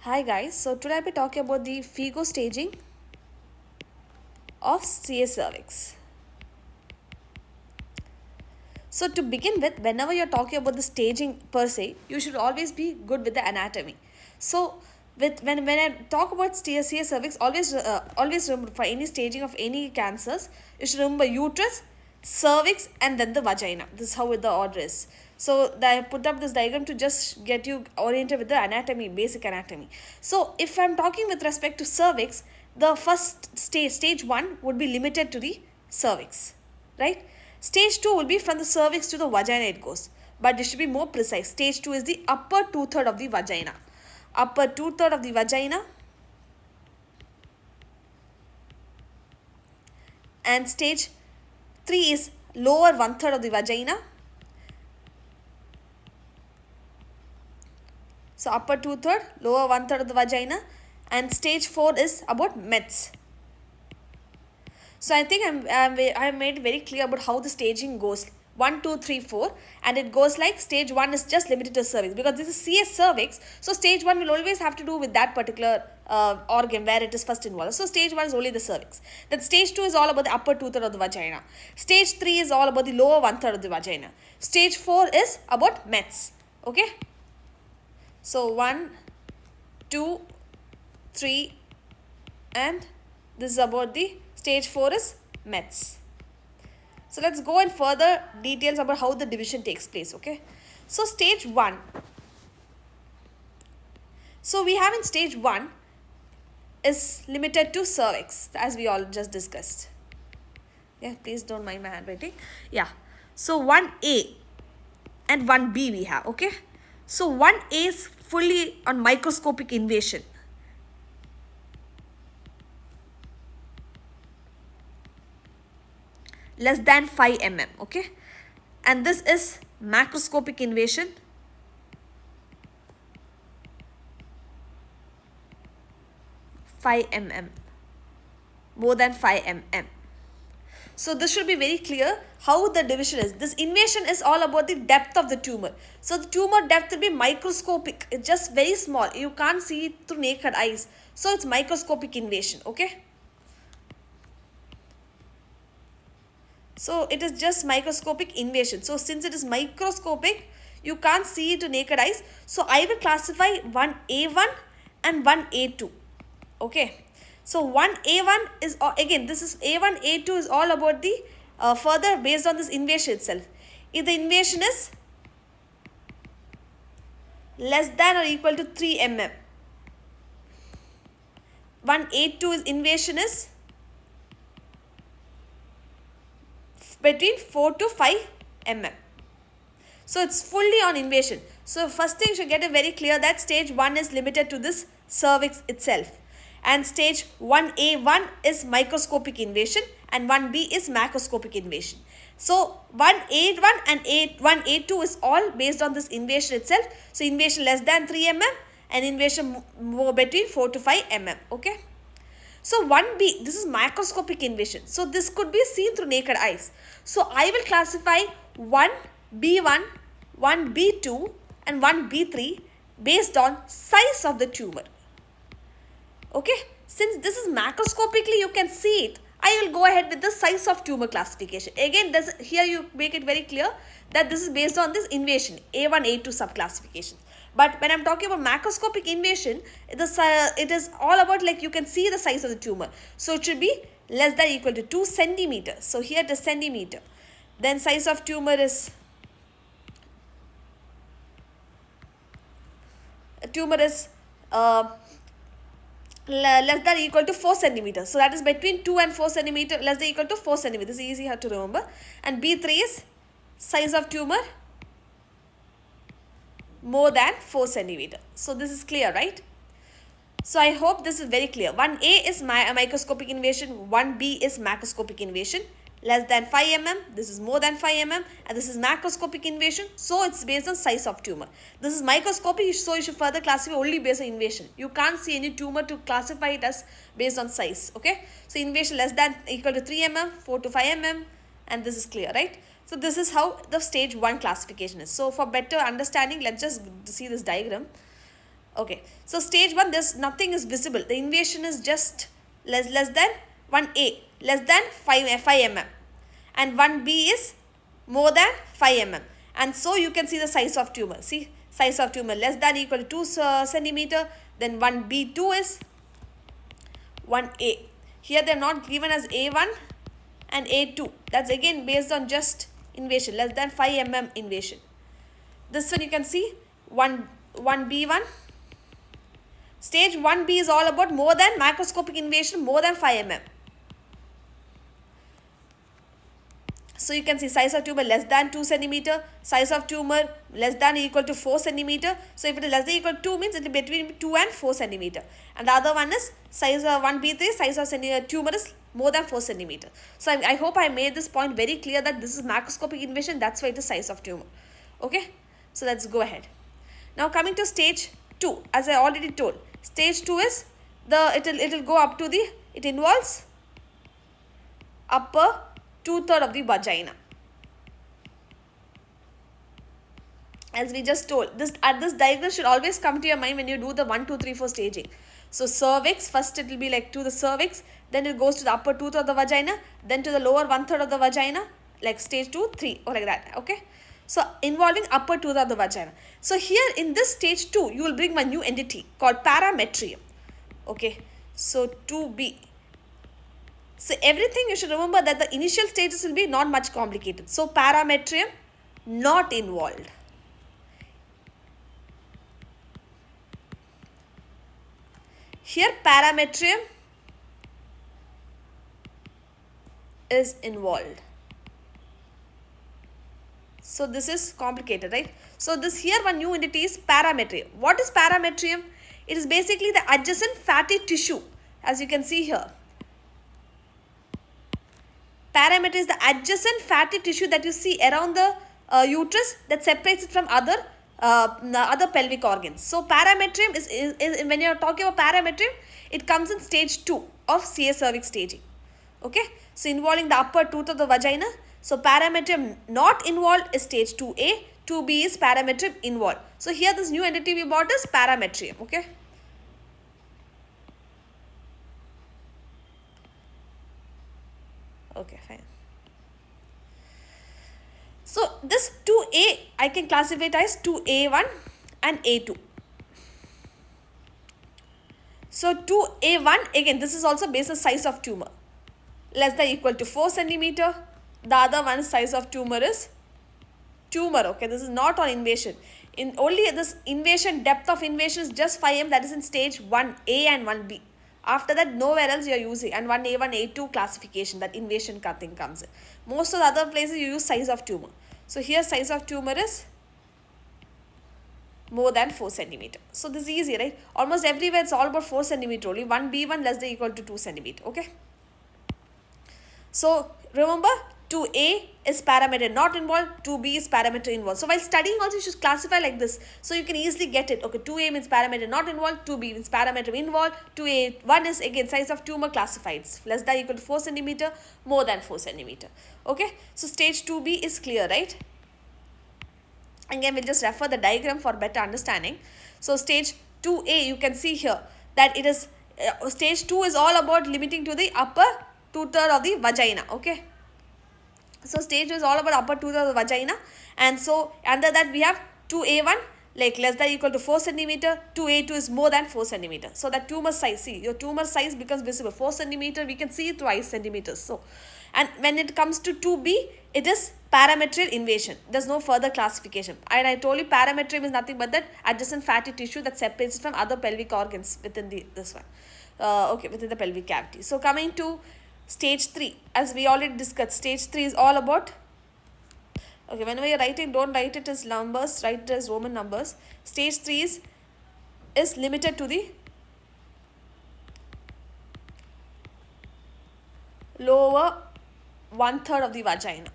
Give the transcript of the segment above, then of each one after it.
Hi guys, so today I'll be talking about the FIGO staging of CA cervix. So to begin with, whenever you're talking about the staging per se, you should always be good with the anatomy. So when I talk about CA cervix, always remember for any staging of any cancers, you should remember uterus, cervix, and then the vagina. This is how the order is. So I put up this diagram to just get you oriented with the anatomy, basic anatomy. So if I'm talking with respect to cervix, the first stage 1 would be limited to the cervix, right? Stage 2 will be from the cervix to the vagina it goes. But it should be more precise. Stage 2 is the upper two-third of the vagina. Upper two-third of the vagina. And stage 3 is lower one-third of the vagina. So upper two-third, lower one-third of the vagina. And stage 4 is about METs. So I think I made it very clear about how the staging goes. 1, 2, 3, 4, and it goes like stage 1 is just limited to cervix because this is CS cervix. So stage 1 will always have to do with that particular organ where it is first involved. So stage 1 is only the cervix. Then stage 2 is all about the upper two-third of the vagina. Stage 3 is all about the lower one-third of the vagina. Stage 4 is about METs. Okay. So 1, 2, 3, and this is about the stage 4 is METs. So let's go in further details about how the division takes place, okay? So stage 1. So we have in stage 1 is limited to cervix as we all just discussed. Yeah, please don't mind my handwriting. Yeah. So 1A and 1B we have, okay? So 1A is fully on microscopic invasion. Less than 5 mm, okay? And this is macroscopic invasion. More than 5 mm. So this should be very clear how the division is. This invasion is all about the depth of the tumor. So the tumor depth will be microscopic. It's just very small. You can't see it through naked eyes. So it's microscopic invasion, okay? So it is just microscopic invasion. So since it is microscopic, you can't see it to naked eyes. So I will classify 1A1 and 1A2. Okay. So 1A1 is, again, this is A1, A2 is all about the further based on this invasion itself. If the invasion is less than or equal to 3 mm, 1A2 is invasion is between 4 to 5 mm. So it's fully on invasion. So first thing you should get it very clear that stage 1 is limited to this cervix itself. And stage 1A1 is microscopic invasion and 1B is macroscopic invasion. So 1A1 and 1A2 is all based on this invasion itself. So invasion less than 3 mm and invasion more between 4 to 5 mm. Okay. So 1B, this is macroscopic invasion. So this could be seen through naked eyes. So I will classify 1B1, 1B2 and 1B3 based on size of the tumor. Okay, since this is macroscopically you can see it, I will go ahead with the size of tumor classification. Again, here you make it very clear that this is based on this invasion, A1, A2 subclassifications. But when I'm talking about macroscopic invasion, it is all about like you can see the size of the tumor. So it should be less than or equal to 2 centimeters. So here it is centimeter. Then size of tumor is less than or equal to 4 centimeters. So that is between 2 and 4 centimeters, less than or equal to 4 centimeters. This is easy to remember. And B3 is size of tumor more than 4 centimeters. So this is clear, right? So I hope this is very clear. 1A is microscopic invasion, 1B is macroscopic invasion. Less than 5 mm, this is more than 5 mm, and this is macroscopic invasion. So it's based on size of tumor. This is microscopic, so you should further classify only based on invasion. You can't see any tumor to classify it as based on size. Okay, so invasion less than equal to 3 mm, 4 to 5 mm, and this is clear, right? So this is how the stage 1 classification is. So for better understanding, let's just see this diagram. Okay, so stage 1, there's nothing is visible. The invasion is just less than 1A, less than 5 mm, and 1B is more than 5 mm. And so you can see the size of tumor. See, size of tumor less than equal to 2 centimeter. Then 1B2 is 1A. Here they are not given as A1 and A2. That's again based on just invasion, less than 5 mm invasion. This one you can see 1B1. Stage 1B is all about more than macroscopic invasion, more than 5 mm. So you can see size of tumor less than 2 centimeter, size of tumor less than or equal to 4 centimeter. So if it is less than or equal to 2 means it will be between 2 and 4 centimeter. And the other one is size of 1B3, size of tumor is more than 4 centimeter. So I hope I made this point very clear that this is macroscopic invasion, that's why it is size of tumor. Okay, so let's go ahead. Now coming to stage 2, as I already told, stage 2 is it will go up to it involves upper 2/3 of the vagina. As we just told, this diagram should always come to your mind when you do the 1, 2, 3, 4 staging. So cervix, first it will be like to the cervix, then it goes to the upper 2/3 of the vagina, then to the lower 1/3 of the vagina, like stage 2, 3 or like that. Okay. So involving upper 2/3 of the vagina. So here in this stage 2, you will bring one new entity called parametrium. Okay. So 2B. So everything you should remember that the initial stages will be not much complicated. So parametrium not involved. Here parametrium is involved. So this is complicated, right? So this here one new entity is parametrium. What is parametrium? It is basically the adjacent fatty tissue, as you can see here. Parametrium is the adjacent fatty tissue that you see around the uterus that separates it from other pelvic organs. So parametrium is when you are talking about parametrium, it comes in stage 2 of CA cervix staging. Okay, so involving the upper 2/3 of the vagina. So parametrium not involved is stage 2A, 2B is parametrium involved. So here this new entity we bought is parametrium. Okay. Okay, fine. So this 2A I can classify it as 2A1 and A2. So 2A1, again this is also based on size of tumor, less than or equal to 4 centimeter. The other one size of tumor is tumor. Okay, this is not on invasion. In only this invasion, depth of invasion is just 5 m, that is in stage 1A and 1B. After that, nowhere else you are using, and 1A1, A2 classification, that invasion thing comes in. Most of the other places you use size of tumor. So here size of tumor is more than 4 centimeter. So this is easy, right? Almost everywhere it's all about 4 centimeter only. 1B1 less than or equal to 2 centimeter. Okay. So remember, 2A is parameter not involved, 2B is parameter involved. So while studying also you should classify like this. So you can easily get it. Okay, 2A means parameter not involved, 2B means parameter involved, 2A1 is again size of tumor classified. Less than or equal to 4 centimeter, more than 4 centimeter. Okay, so stage 2B is clear, right? Again, we'll just refer the diagram for better understanding. So stage 2A, you can see here that it is, stage 2 is all about limiting to the upper 2/3 of the vagina. Okay. So stage 2 is all about upper 2/3 of the vagina, and so under that we have 2A1 like less than or equal to 4 centimeter, 2A2 is more than 4 centimeter. So that tumor size, see your tumor size becomes visible. 4 centimeter we can see twice centimeters. So, and when it comes to 2B, it is parametrial invasion. There's no further classification. And I told you parametrium is nothing but that adjacent fatty tissue that separates it from other pelvic organs within this one. Okay, within the pelvic cavity. So coming to stage 3, as we already discussed, stage 3 is all about, okay, whenever you're writing, don't write it as numbers, write it as Roman numbers. Stage 3 is limited to the lower 1/3 of the vagina.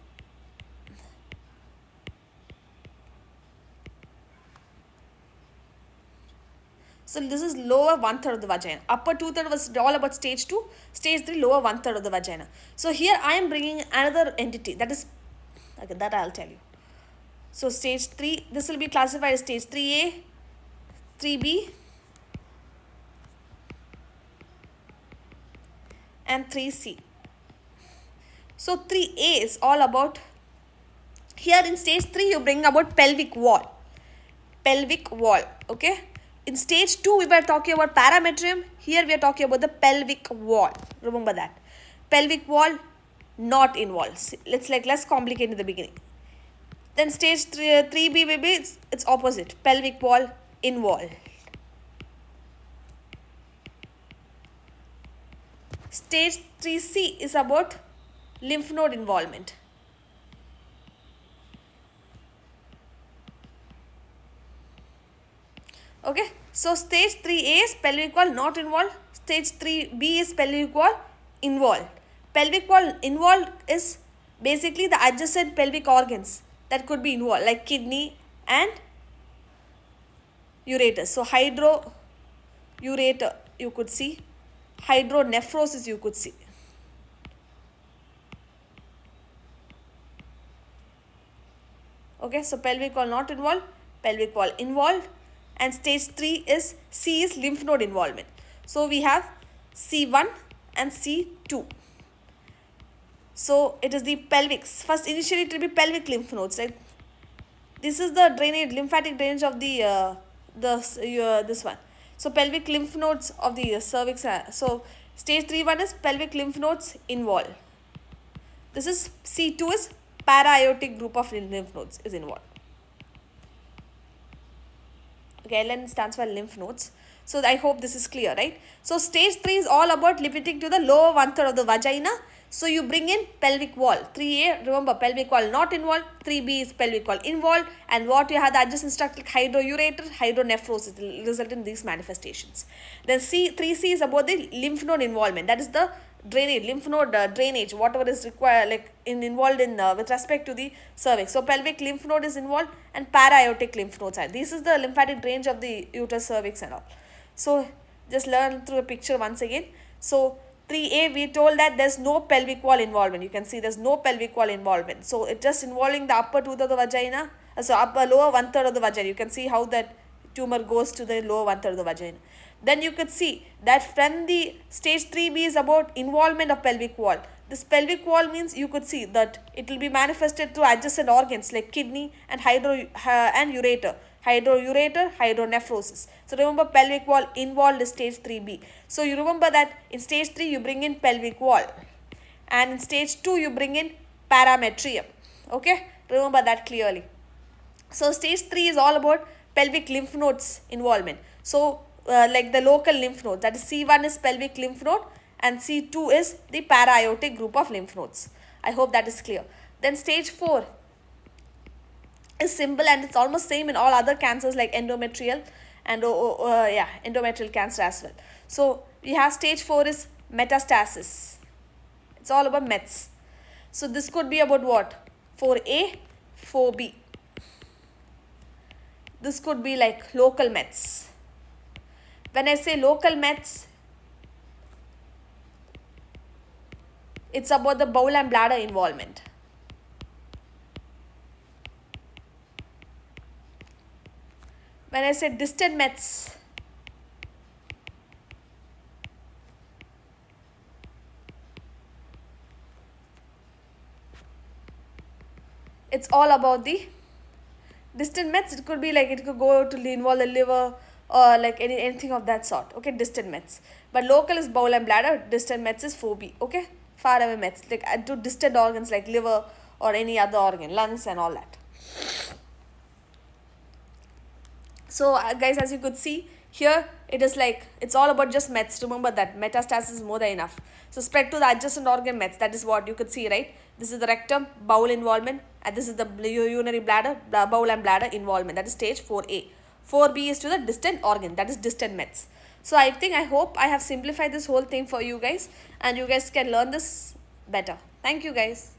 So this is lower 1/3 of the vagina. Upper 2/3 was all about stage 2. Stage 3, lower 1/3 of the vagina. So here I am bringing another entity, that is, okay, that I'll tell you. So stage 3, this will be classified as stage 3A, 3B and 3C. So 3A is all about, here in stage 3 you bring about pelvic wall. Pelvic wall, okay. In stage 2 we were talking about parametrium. Here we are talking about the pelvic wall. Remember that. Pelvic wall not involved. Let's like less complicated in the beginning. Then stage 3B will be it's opposite. Pelvic wall involved. Stage 3C is about lymph node involvement. Okay, so stage 3A is pelvic wall not involved. Stage 3B is pelvic wall involved. Pelvic wall involved is basically the adjacent pelvic organs that could be involved, like kidney and ureter. So hydroureter you could see, hydronephrosis you could see. Okay, so pelvic wall not involved, pelvic wall involved, and stage 3 is C is lymph node involvement. So we have C1 and C2. So it is the pelvic. First initially it will be pelvic lymph nodes, right? This is the drainage, lymphatic drainage of the this one. So pelvic lymph nodes of the cervix. So stage 3-1 is pelvic lymph nodes involved. This is C2 is para-aortic group of lymph nodes is involved. Okay, LN stands for lymph nodes. So I hope this is clear, right? So stage 3 is all about limiting to the lower 1/3 of the vagina. So you bring in pelvic wall. 3A, remember pelvic wall not involved. 3B is pelvic wall involved. And what you have the adjacent structure like hydroureter, hydronephrosis will result in these manifestations. Then 3C is about the lymph node involvement. That is the drainage, lymph node drainage, whatever is required, like involved in with respect to the cervix. So pelvic lymph node is involved and para-aortic lymph nodes are. This is the lymphatic drainage of the uterus, cervix and all. So just learn through a picture once again. So 3A we told that there's no pelvic wall involvement. You can see there's no pelvic wall involvement. So it's just involving the upper tooth of the vagina. So lower 1/3 of the vagina. You can see how that tumor goes to the lower 1/3 of the vagina. Then you could see that when the stage 3B is about involvement of pelvic wall. This pelvic wall means you could see that it will be manifested through adjacent organs like kidney and ureter. Hydroureter, hydronephrosis. So remember pelvic wall involved is stage 3B. So you remember that in stage 3 you bring in pelvic wall. And in stage 2 you bring in parametrium. Okay, remember that clearly. So stage 3 is all about pelvic lymph nodes involvement. So like the local lymph node, that is C1 is pelvic lymph node and C2 is the para-aortic group of lymph nodes. I hope that is clear. Then stage 4 is simple and it's almost same in all other cancers like endometrial and endometrial cancer as well. So we have stage 4 is metastasis. It's all about mets. So this could be about what? 4A, 4B. This could be like local mets. When I say local mets, it's about the bowel and bladder involvement. When I say distant mets, it's all about the distant mets. It could be like it could go to involve the liver or like anything of that sort. Okay, distant mets. But local is bowel and bladder, distant mets is 4B. Okay, far away mets like to distant organs like liver or any other organ, lungs and all that. So guys, as you could see here, it is like it's all about just mets. Remember that metastasis is more than enough. So spread to the adjacent organ mets. That is what you could see, right? This is the rectum, bowel involvement, and this is the urinary bladder, bowel and bladder involvement. That is stage 4A. 4B is to the distant organ. That is distant mets. So I hope I have simplified this whole thing for you guys, and you guys can learn this better. Thank you guys.